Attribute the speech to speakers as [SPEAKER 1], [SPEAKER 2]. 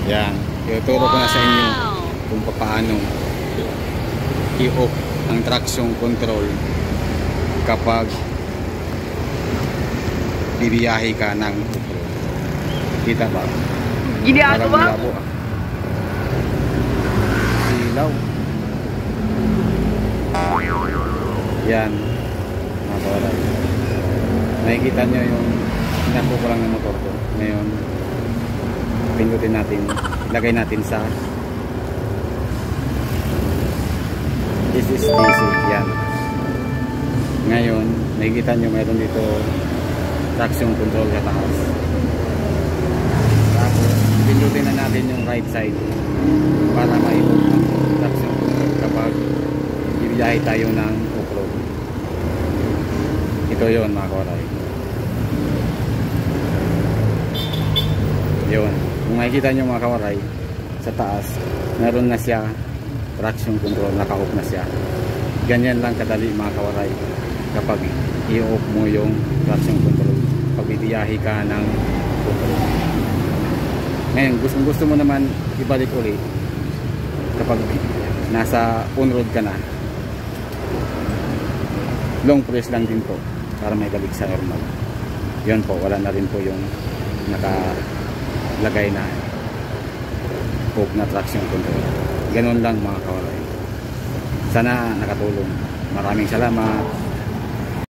[SPEAKER 1] Yan, ituturo ko na sa inyo kung paano i-off ang traction control kapag bibiyahe ka ng off-road. Kita ba? Parang malabo ah. Silaw. Yan, nakawala. Nakikita nyo yung pinako ko lang ng motor ko. Ngayon, pindutin natin, ilagay natin sa this is DC. Yan. Ngayon, nakikita nyo mayroon dito traction control sa taas. Tapos, pindutin na natin yung right side para maipot ang traction control kapag ibiyahe tayo ng off-road. Ito yun mga kawaray. Yun. Kung makikita nyo mga kawaray, sa taas, meron na siya traction control, naka-off na siya. Ganyan lang kadali mga kawaray kapag i-off mo yung traction control pag ibiyahe ka ng off-road. Ngayon, gusto mo naman ibalik ulit kapag nasa on-road ka na, long press lang din po para may balik sa normal. Yun po, wala na rin po yung nakalagay na off na traction control. Ganun lang mga kawaray. Sana nakatulong. Maraming salamat.